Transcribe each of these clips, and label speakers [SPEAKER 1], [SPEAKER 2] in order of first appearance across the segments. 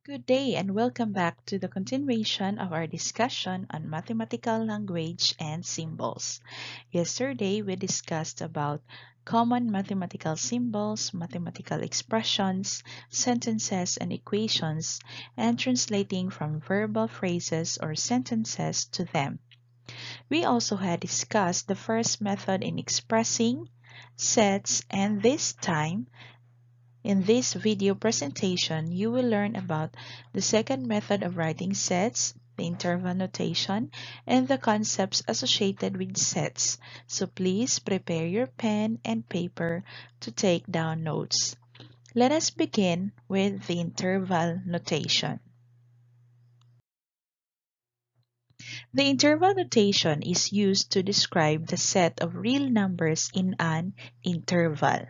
[SPEAKER 1] Good day and welcome back to the continuation of our discussion on mathematical language and symbols. Yesterday, we discussed about common mathematical symbols, mathematical expressions, sentences, and equations, and translating from verbal phrases or sentences to them. We also had discussed the first method in expressing sets, and this time in this video presentation, you will learn about the second method of writing sets, the interval notation, and the concepts associated with sets. So please prepare your pen and paper to take down notes. Let us begin with the interval notation. The interval notation is used to describe the set of real numbers in an interval.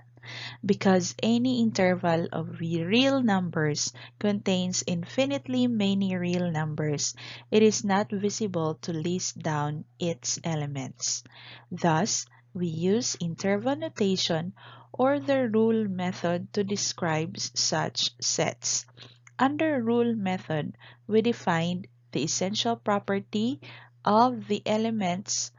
[SPEAKER 1] Because any interval of real numbers contains infinitely many real numbers, it is not visible to list down its elements. Thus, we use interval notation or the rule method to describe such sets. Under rule method, we defined the essential property of the elements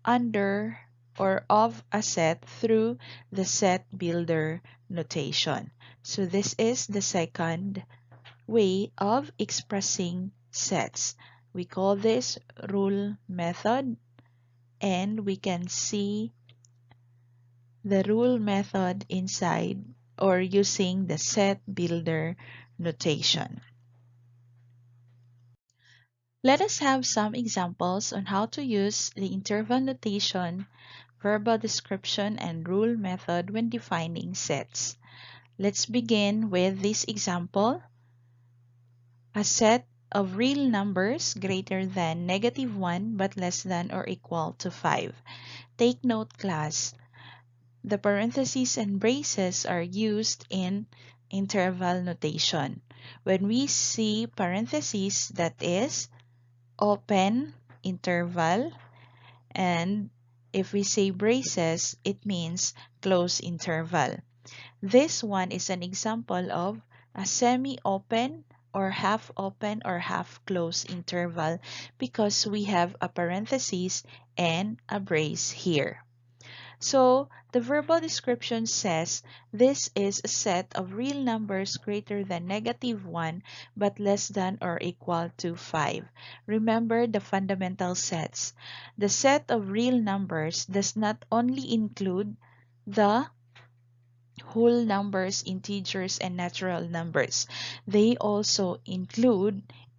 [SPEAKER 1] under or of a set through the set builder notation. So this is the second way of expressing sets. We call this rule method, and we can see the rule method inside or using the set builder notation. Let us have some examples on how to use the interval notation, verbal description, and rule method when defining sets. Let's begin with this example. A set of real numbers greater than -1 but less than or equal to 5. Take note, class. The parentheses and braces are used in interval notation. When we see parentheses, that is open interval, and if we say braces, it means close interval. This one is an example of a semi-open or half-open or half-closed interval because we have a parenthesis and a brace here. So, the verbal description says this is a set of real numbers greater than -1 but less than or equal to 5. Remember the fundamental sets. The set of real numbers does not only include the whole numbers, integers, and natural numbers.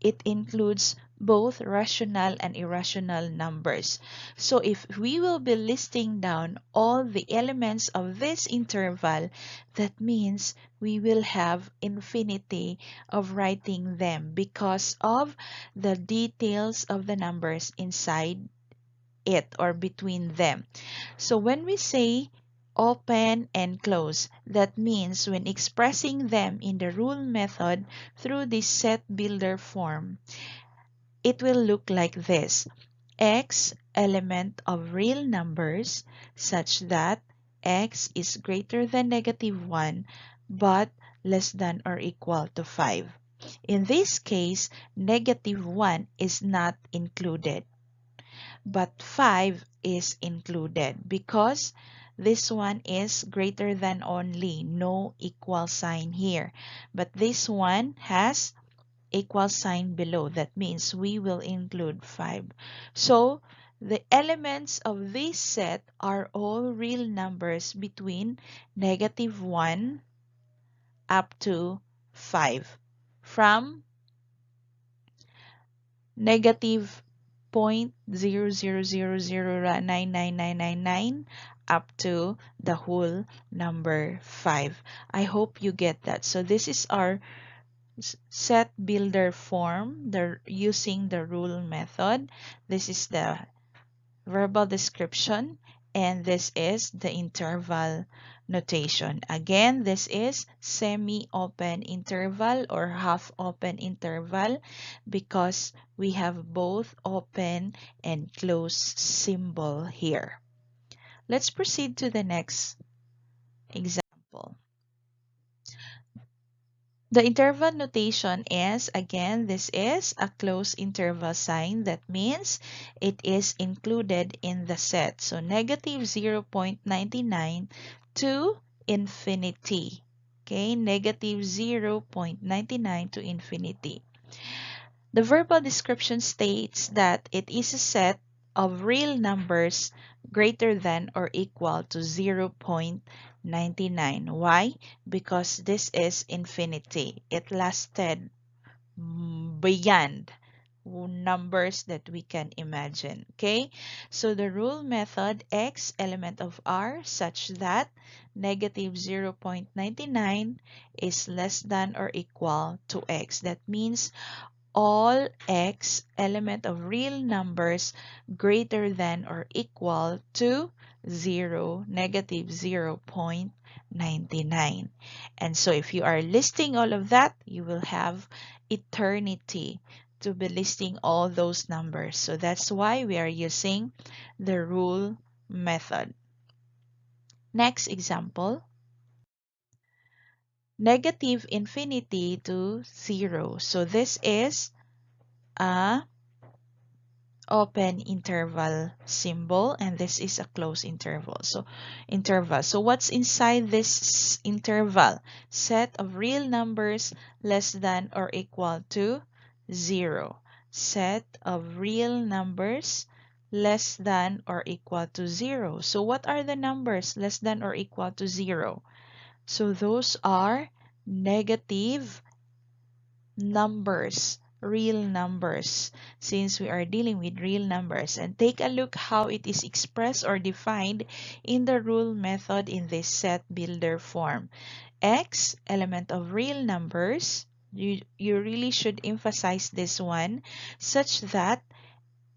[SPEAKER 1] It includes both rational and irrational numbers. So if we will be listing down all the elements of this interval, that means we will have infinity of writing them because of the details of the numbers inside it or between them. So when we say open and close, that means when expressing them in the rule method through the set builder form, it will look like this. X element of real numbers such that x is greater than -1 but less than or equal to 5. In this case, -1 is not included, but 5 is included because this one is greater than only, no equal sign here. But this one has equal sign below. That means we will include 5. So the elements of this set are all real numbers between -1 up to 5. From negative 0.000099999 up to the whole number 5. I hope you get that. So this is our set builder form, using the rule method. This is the verbal description, and this is the interval notation. Again, this is semi-open interval or half-open interval because we have both open and close symbol here. Let's proceed to the next example. The interval notation is, again, this is a closed interval sign. That means it is included in the set. So negative 0.99 to infinity. Okay, negative 0.99 to infinity. The verbal description states that it is a set of real numbers greater than or equal to 0.99. Why? Because this is infinity. It lasted beyond numbers that we can imagine. Okay, so the rule method x element of r such that negative 0.99 is less than or equal to x. That means all x element of real numbers greater than or equal to 0, negative 0.99. And so if you are listing all of that, you will have eternity to be listing all those numbers. So that's why we are using the rule method. Next example, negative infinity to 0. So this is a open interval symbol and this is a closed interval. So what's inside this interval? Set of real numbers less than or equal to 0. Set of real numbers less than or equal to 0. So what are the numbers less than or equal to 0? So those are negative numbers, real numbers, since we are dealing with real numbers. And take a look how it is expressed or defined in the rule method in this set builder form. X, element of real numbers, you really should emphasize this one, such that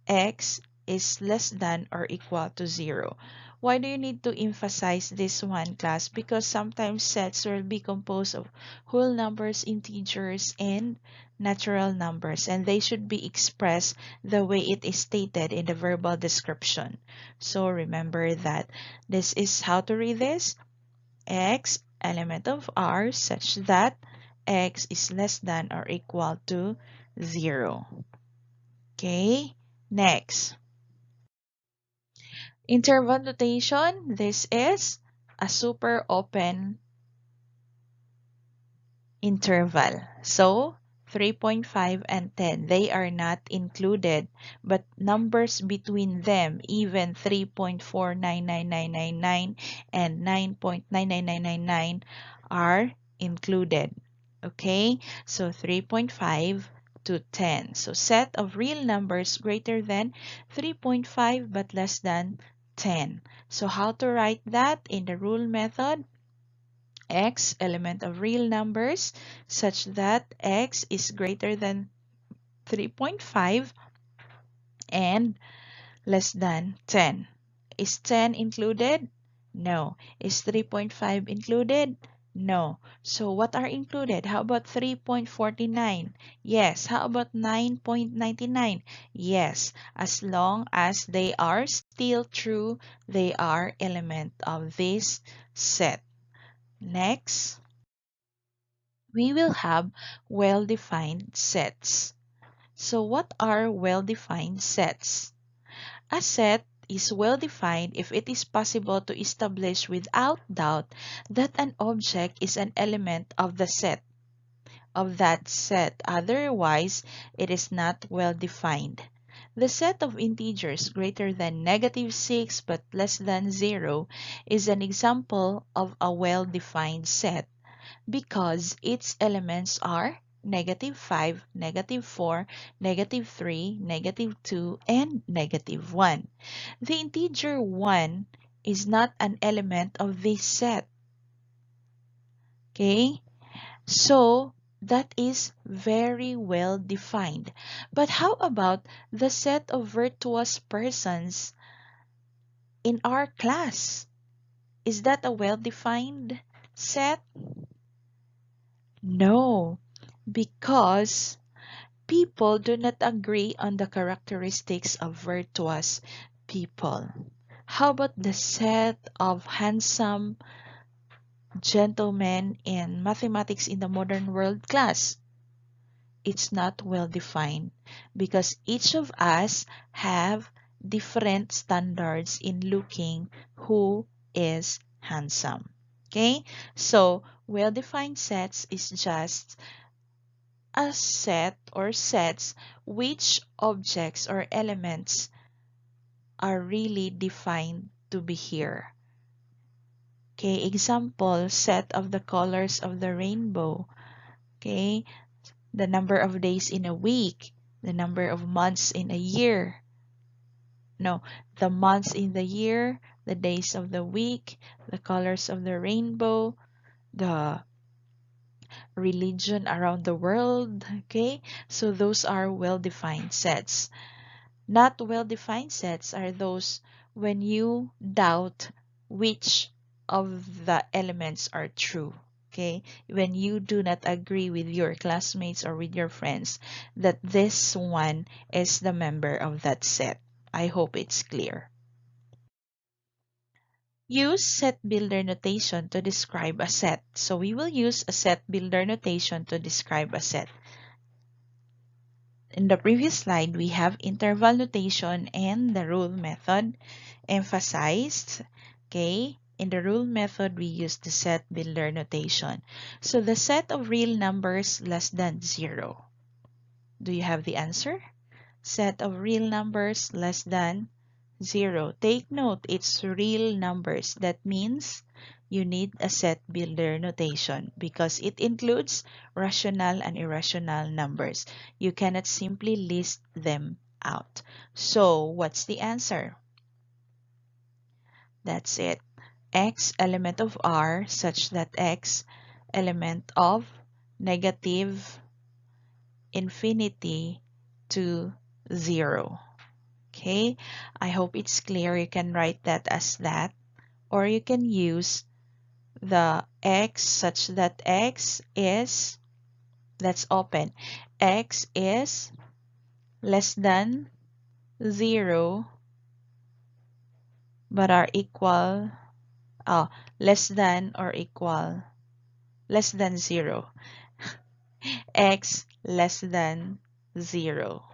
[SPEAKER 1] x is less than or equal to 0. Why do you need to emphasize this one, class? Because sometimes sets will be composed of whole numbers, integers, and natural numbers, and they should be expressed the way it is stated in the verbal description. So remember that this is how to read this. X, element of R, such that x is less than or equal to 0. Okay, next. Interval notation, this is a super open interval. So 3.5 and 10, they are not included, but numbers between them, even 3.499999 and 9.99999 are included. Okay, so 3.5 to 10. So set of real numbers greater than 3.5 but less than 10. So how to write that in the rule method? X, element of real numbers, such that x is greater than 3.5 and less than 10. Is 10 included? No. Is 3.5 included? No. So what are included? How about 3.49? Yes. How about 9.99? Yes. As long as they are still true, they are element of this set. Next, we will have well-defined sets. So what are well-defined sets? A set is well-defined if it is possible to establish without doubt that an object is an element of the set of that set. Otherwise, it is not well-defined. The set of integers greater than negative 6 but less than 0 is an example of a well-defined set, because its elements are negative 5, negative 4, negative 3, negative 2, and negative 1. The integer 1 is not an element of this set. Okay? So, that is very well defined. But how about the set of virtuous persons in our class? Is that a well-defined set? No, because people do not agree on the characteristics of virtuous people. How about the set of handsome gentlemen in mathematics in the modern world class. It's not well defined because each of us have different standards in looking who is handsome. Okay, so well defined sets is just a set or sets which objects or elements are really defined to be here. Okay, example, set of the colors of the rainbow. Okay, the number of days in a week, the number of months in a year. No, the months in the year, the days of the week, the colors of the rainbow, the religion around the world. Okay, so those are well-defined sets. Not well-defined sets are those when you doubt which of the elements are true. Okay, when you do not agree with your classmates or with your friends that this one is the member of that set. I hope it's clear. Use set builder notation to describe a set. So we will use a set builder notation to describe a set. In the previous slide, we have interval notation and the rule method emphasized. Okay, in the rule method, we use the set builder notation. So the set of real numbers less than 0. Do you have the answer? Set of real numbers less than 0. Take note, it's real numbers. That means you need a set builder notation because it includes rational and irrational numbers. You cannot simply list them out. So, what's the answer? That's it. X element of R such that X element of negative infinity to 0. Okay, I hope it's clear. You can write that as that, or you can use the X such that X is, let's open, X is less than 0 but are equal, oh, less than or equal, less than 0. X less than 0.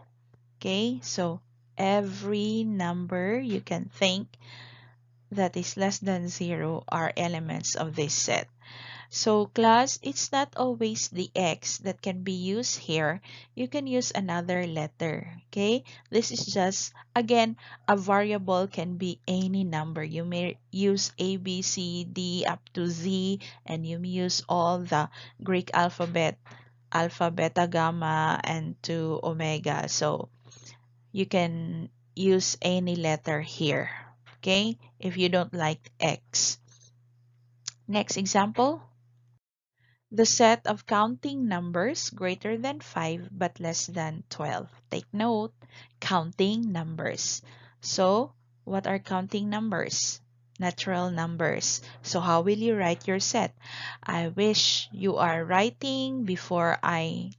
[SPEAKER 1] Okay, so every number you can think that is less than 0 are elements of this set. So class, it's not always the X that can be used here. You can use another letter, okay? This is just, again, a variable can be any number. You may use A, B, C, D up to Z, and you may use all the Greek alphabet, alpha, beta, gamma, and to omega. So you can use any letter here, okay? If you don't like X. Next example. The set of counting numbers greater than 5 but less than 12. Take note, counting numbers. So, what are counting numbers? Natural numbers. So, how will you write your set? I wish you are writing before I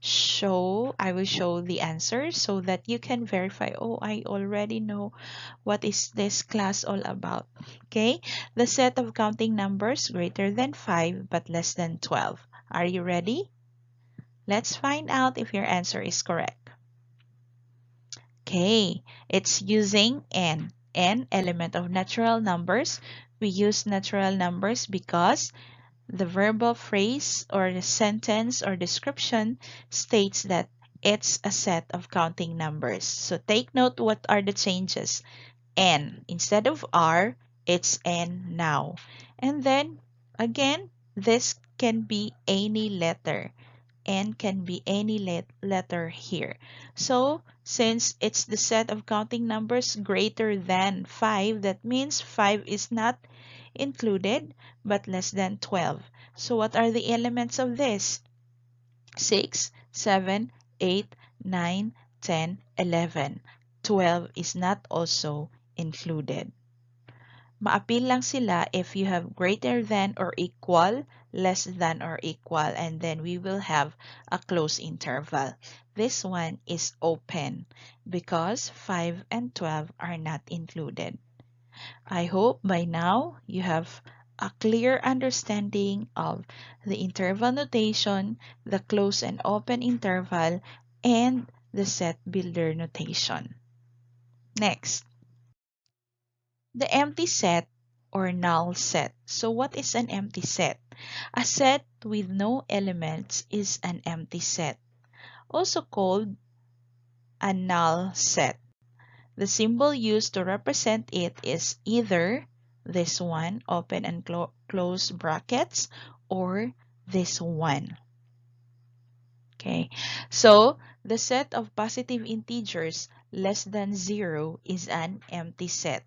[SPEAKER 1] will show the answer so that you can verify, oh, I already know what is this class all about. Okay, the set of counting numbers greater than 5 but less than 12. Are you ready? Let's find out if your answer is correct. Okay, it's using n element of natural numbers. We use natural numbers because the verbal phrase or the sentence or description states that it's a set of counting numbers. So take note, what are the changes? N. Instead of R, it's N now. And then, again, this can be any letter. N can be any letter here. So, since it's the set of counting numbers greater than 5, that means 5 is not included, but less than 12. So, what are the elements of this? 6, 7, 8, 9, 10, 11. 12 is not also included. Ma-appeal lang sila if you have greater than or equal, less than or equal, and then we will have a close interval. This one is open because 5 and 12 are not included. I hope by now you have a clear understanding of the interval notation, the close and open interval, and the set builder notation. Next, the empty set or null set. So what is an empty set? A set with no elements is an empty set, also called a null set. The symbol used to represent it is either this one, open and close brackets, or this one. Okay, so the set of positive integers less than 0 is an empty set.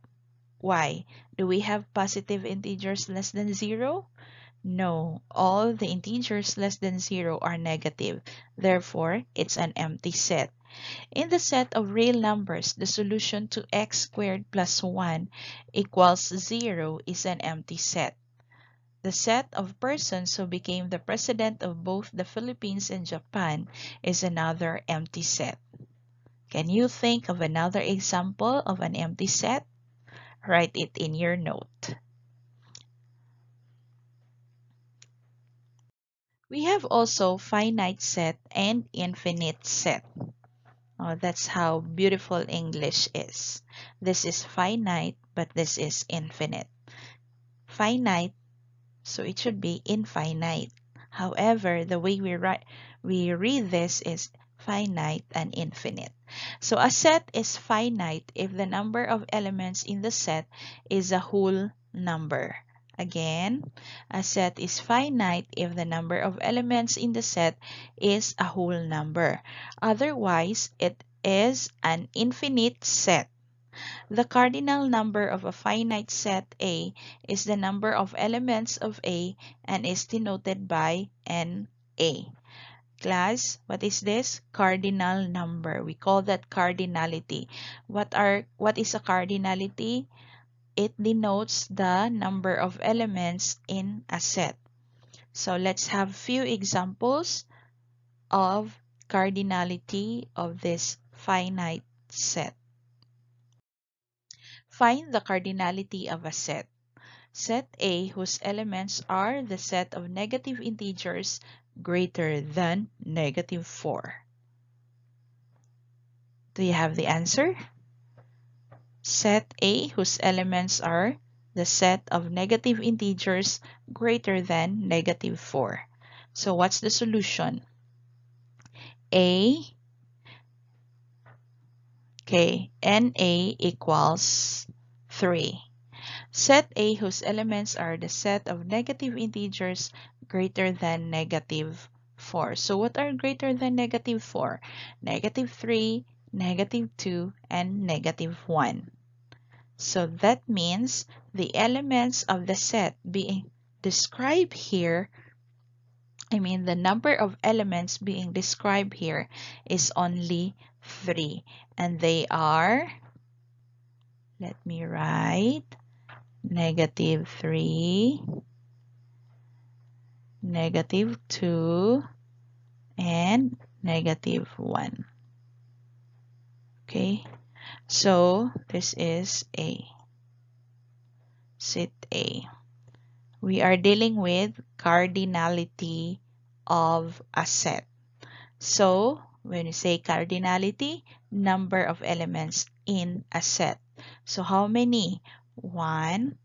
[SPEAKER 1] Why? Do we have positive integers less than 0? No, all the integers less than 0 are negative. Therefore, it's an empty set. In the set of real numbers, the solution to x squared plus 1 equals 0 is an empty set. The set of persons who became the president of both the Philippines and Japan is another empty set. Can you think of another example of an empty set? Write it in your note. We have also finite set and infinite set. Oh, that's how beautiful English is. This is finite, but this is infinite. Finite, so it should be infinite. However, the way we read this is finite and infinite. So a set is finite if the number of elements in the set is a whole number. Again, a set is finite if the number of elements in the set is a whole number. Otherwise, it is an infinite set. The cardinal number of a finite set A is the number of elements of A and is denoted by NA. Class, what is this? Cardinal number. We call that cardinality. What is a cardinality? It denotes the number of elements in a set. So let's have few examples of cardinality of this finite set. Find the cardinality of a set. Set A whose elements are the set of negative integers greater than -4. Do you have the answer? Set A whose elements are the set of negative integers greater than -4. So what's the solution? A, okay, NA equals 3. Set A whose elements are the set of negative integers greater than -4. So what are greater than -4? -3, -2, and -1. So that means the elements of the set being described here, the number of elements being described here is only 3. And they are, let me write, -3, -2, and -1. Okay, so this is A. Set A. We are dealing with cardinality of a set. So when you say cardinality, number of elements in a set. So how many? 1,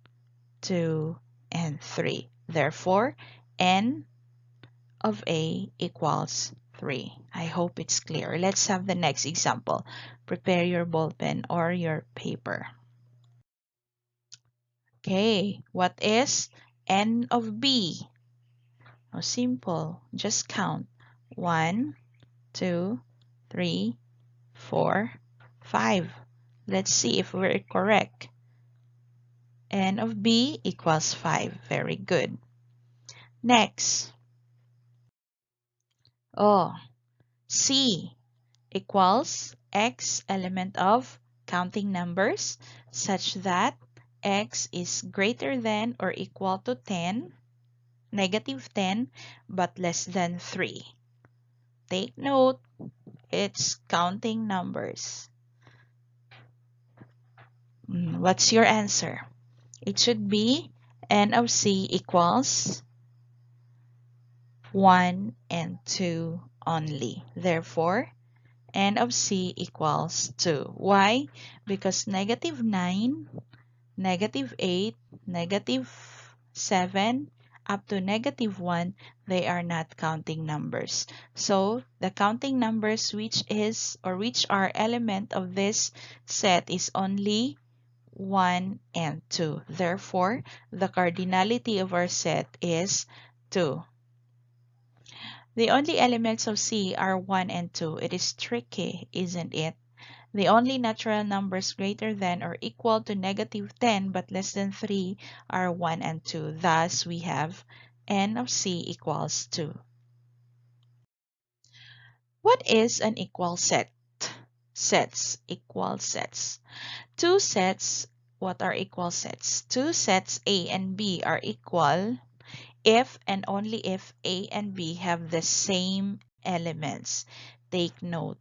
[SPEAKER 1] 2, and 3. Therefore, n of A equals 3. I hope it's clear. Let's have the next example. Prepare your ball pen or your paper. Okay, what is n of B? Oh, simple. Just count. 1, 2, 3, 4, 5. Let's see if we're correct. N of B equals 5. Very good. Next. Oh, C equals X element of counting numbers such that X is greater than or equal to 10, -10, but less than 3. Take note, it's counting numbers. What's your answer? It should be N of C equals 1 and 2 only. Therefore, N of C equals 2. Why? Because negative 9, negative 8, negative 7, up to negative 1, they are not counting numbers. So the counting numbers which are element of this set is only 1 and 2. Therefore, the cardinality of our set is 2. The only elements of C are 1 and 2. It is tricky, isn't it? The only natural numbers greater than or equal to negative 10 but less than 3 are 1 and 2. Thus, we have N of C equals 2. What is an equal set? Sets, equal sets. Two sets, what are equal sets? Two sets A and B are equal if and only if A and B have the same elements. Take note,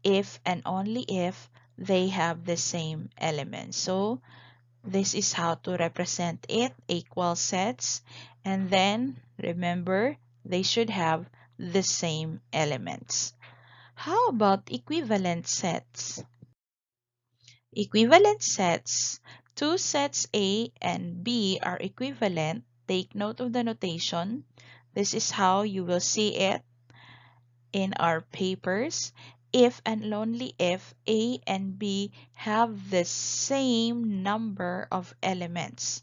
[SPEAKER 1] if and only if they have the same elements. So this is how to represent it, equal sets. And then remember, they should have the same elements. How about equivalent sets? Equivalent sets. Two sets A and B are equivalent. Take note of the notation. This is how you will see it in our papers. If and only if A and B have the same number of elements.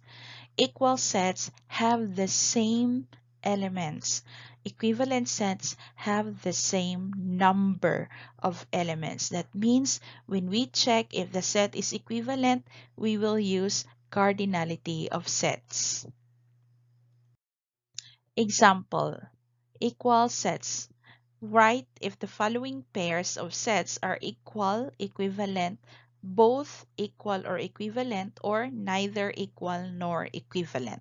[SPEAKER 1] Equal sets have the same elements. Equivalent sets have the same number of elements. That means when we check if the set is equivalent, we will use cardinality of sets. Example, equal sets. Write if the following pairs of sets are equal, equivalent, both equal or equivalent, or neither equal nor equivalent.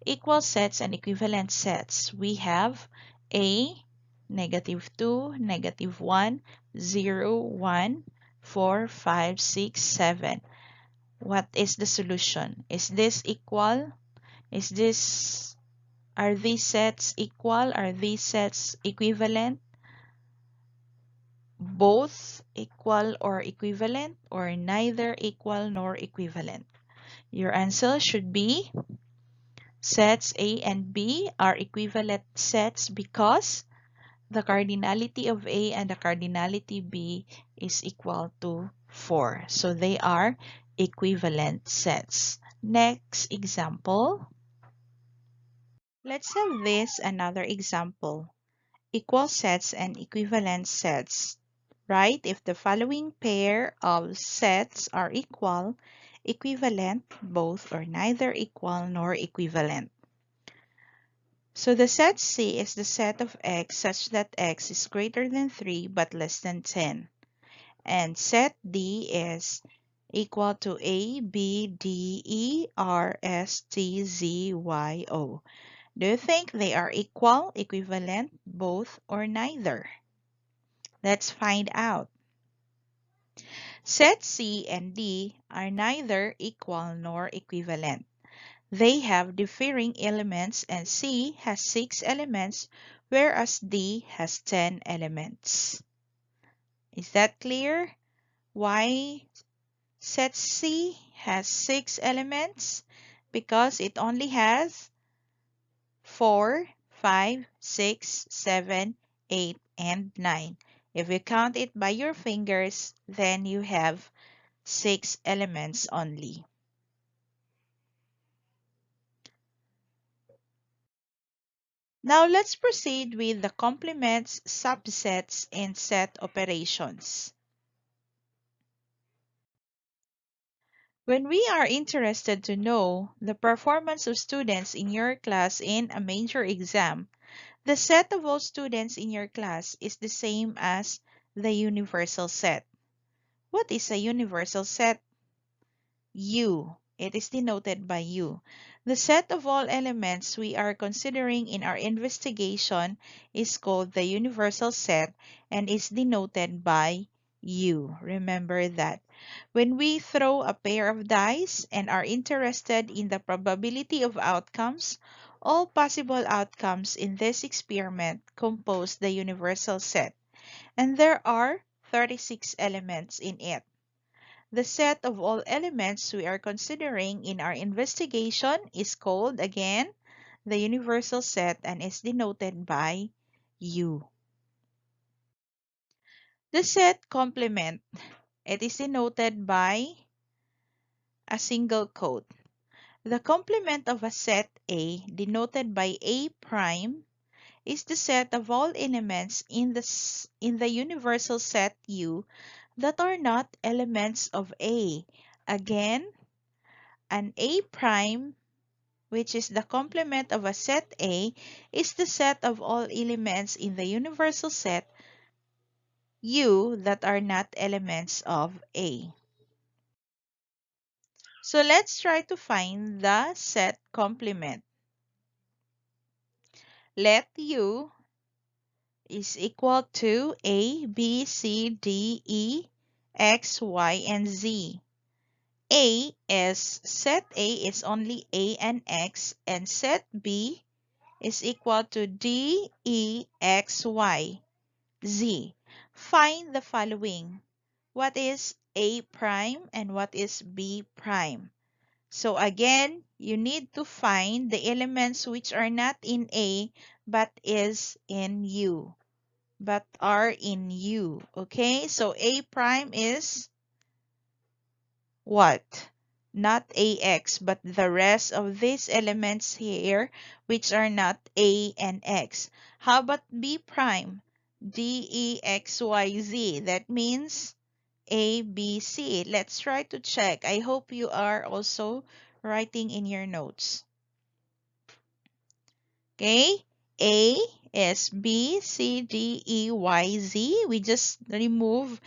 [SPEAKER 1] Equal sets and equivalent sets. We have A, negative 2, negative 1, 0, 1, 4, 5, 6, 7. What is the solution? Is this equal? Are these sets equal? Are these sets equivalent? Both equal or equivalent, or neither equal nor equivalent? Your answer should be sets A and B are equivalent sets because the cardinality of A and the cardinality B is equal to 4. So they are equivalent sets. Next example. Let's have this another example. Equal sets and equivalent sets. Right? If the following pair of sets are equal, equivalent, both or neither equal nor equivalent. So the set C is the set of x such that x is greater than 3 but less than 10. And set D is equal to A, B, D, E, R, S, T, Z, Y, O. Do you think they are equal, equivalent, both, or neither? Let's find out. Set C and D are neither equal nor equivalent. They have differing elements and C has 6 elements, whereas D has 10 elements. Is that clear? Why set C has 6 elements? Because it only has 4, 5, 6, 7, 8, and 9. If you count it by your fingers, then you have 6 elements only. Now let's proceed with the complements, subsets, and set operations. When we are interested to know the performance of students in your class in a major exam, the set of all students in your class is the same as the universal set. What is a universal set? U. It is denoted by U. The set of all elements we are considering in our investigation is called the universal set and is denoted by U. Remember that. When we throw a pair of dice and are interested in the probability of outcomes, all possible outcomes in this experiment compose the universal set, and there are 36 elements in it. The set of all elements we are considering in our investigation is called, again, the universal set and is denoted by U. The set complement, it is denoted by a single quote. The complement of a set A, denoted by A prime, is the set of all elements in the universal set U that are not elements of A. Again, an A prime, which is the complement of a set A, is the set of all elements in the universal set U that are not elements of A. So let's try to find the set complement. Let U is equal to A, B, C, D, E, X, Y, and Z. Set A is only A and X, and set B is equal to D, E, X, Y, Z. Find the following. What is A prime and what is B prime? So again, you need to find the elements which are not in A but is in U. But are in U. Okay, so A prime is what? Not AX, but the rest of these elements here, which are not A and X. How about B prime? D, E, X, Y, Z. That means A, B, C. Let's try to check. I hope you are also writing in your notes. Okay, A is B, C, D, E, Y, Z. We just remove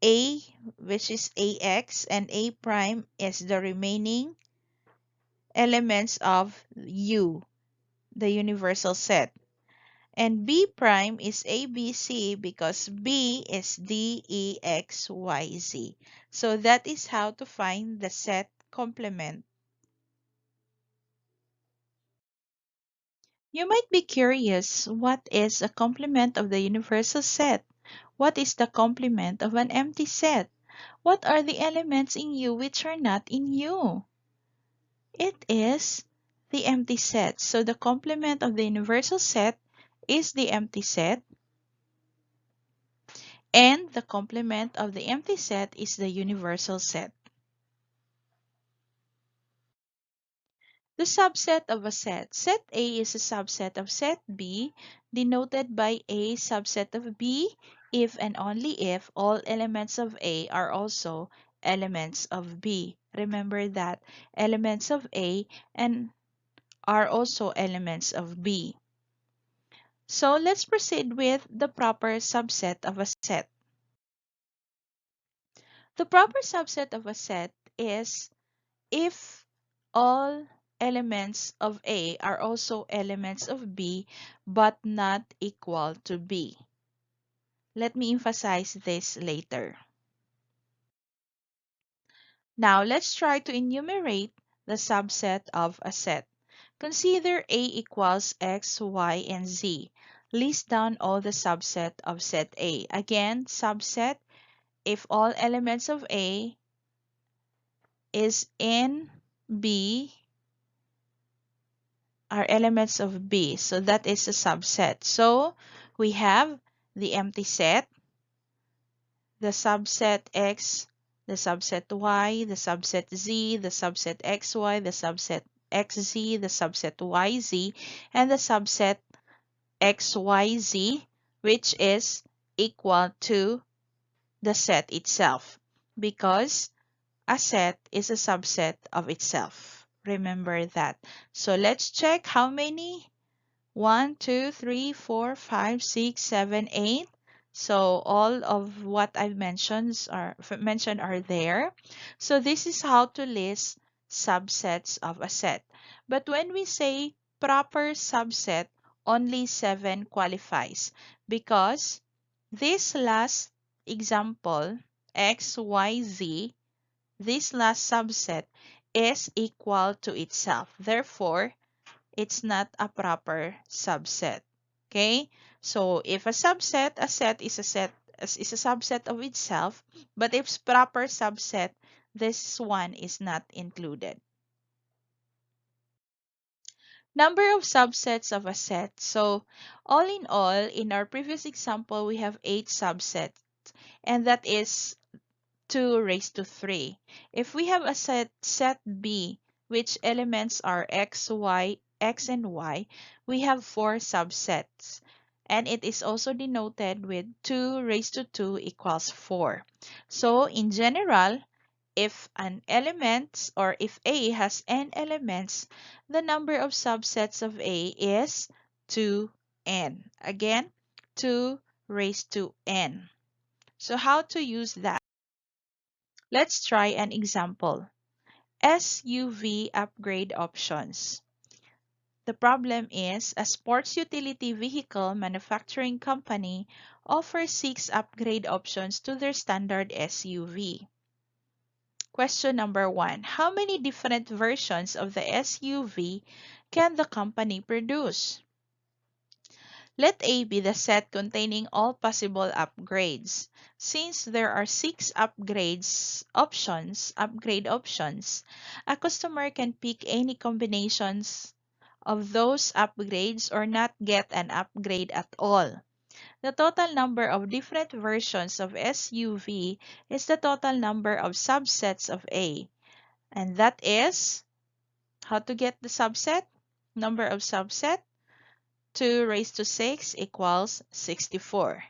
[SPEAKER 1] A, which is AX, and A prime is the remaining elements of U, the universal set. And B prime is ABC because B is D, E, X, Y, Z. So that is how to find the set complement. You might be curious, what is a complement of the universal set? What is the complement of an empty set? What are the elements in U which are not in U? It is the empty set. So the complement of the universal set is the empty set, and the complement of the empty set is the universal set. The subset of a set. Set A is a subset of set B, denoted by A subset of B if and only if all elements of A are also elements of B. Remember that elements of A and are also elements of B. So let's proceed with the proper subset of a set. The proper subset of a set is if all elements of A are also elements of B but not equal to B. Let me emphasize this later. Now let's try to enumerate the subset of a set. Consider A equals X, Y, and Z. List down all the subset of set A. Again, subset if all elements of A is in B are elements of B. So that is a subset. So we have the empty set, the subset X, the subset Y, the subset Z, the subset XY, the subset XZ, the subset YZ, and the subset XYZ, which is equal to the set itself because a set is a subset of itself. Remember that. So let's check how many. 1, 2, 3, 4, 5, 6, 7, 8. So all of what I've mentioned are there. So this is how to list subsets of a set. But when we say proper subset, only 7 qualifies because this last example, x, y, z, this last subset is equal to itself. Therefore, it's not a proper subset. Okay? So if a set is a subset of itself, but if it's proper subset, this one is not included. Number of subsets of a set. So all in all, in our previous example, we have 8 subsets, and that is 2 raised to 3. If we have a set B, which elements are x, y, x, and y, we have 4 subsets. And it is also denoted with 2 raised to 2 equals 4. So in general, if an element or if A has n elements, the number of subsets of A is 2n. Again, 2 raised to n. So how to use that? Let's try an example. SUV upgrade options. The problem is a sports utility vehicle manufacturing company offers 6 upgrade options to their standard SUV. Question number 1. How many different versions of the SUV can the company produce? Let A be the set containing all possible upgrades. Since there are 6 upgrade options, a customer can pick any combinations of those upgrades or not get an upgrade at all. The total number of different versions of SUV is the total number of subsets of A. And that is, how to get the subset? Number of subset? 2 raised to 6 equals 64.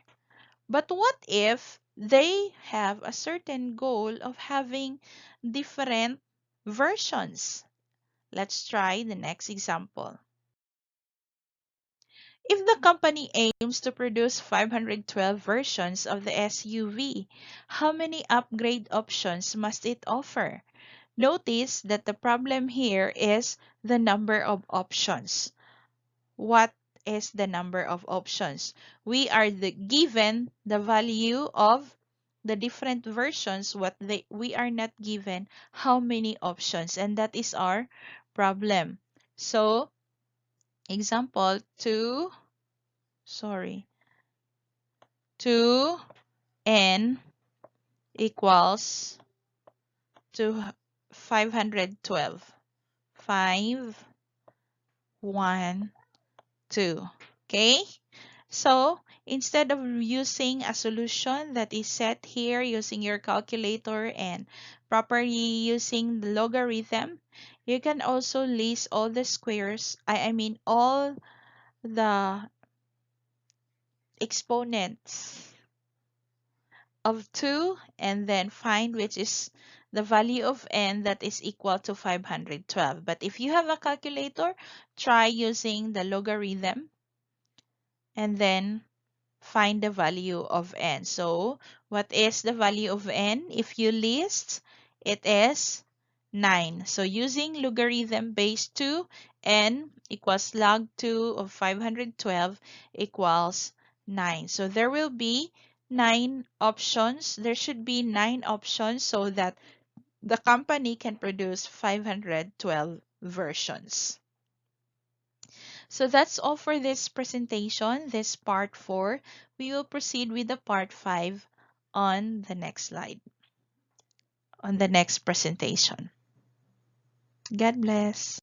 [SPEAKER 1] But what if they have a certain goal of having different versions? Let's try the next example. If the company aims to produce 512 versions of the SUV, how many upgrade options must it offer? Notice that the problem here is the number of options. What is the number of options? We are given the value of the different versions. We are not given how many options, and that is our problem. So, example 2n equals to 512. 5, 1, 2. Okay? So, instead of using a solution that is set here using your calculator and properly using the logarithm, you can also list all the squares, I mean all the exponents of 2 and then find which is the value of n that is equal to 512. But if you have a calculator, try using the logarithm and then find the value of n. So, what is the value of n? If you list, it is 9. So, using logarithm base 2, n equals log 2 of 512 equals 9. So, there will be 9 options. There should be 9 options so that the company can produce 512 versions. So that's all for this presentation, this part 4. We will proceed with the part 5 on the next slide, on the next presentation. God bless.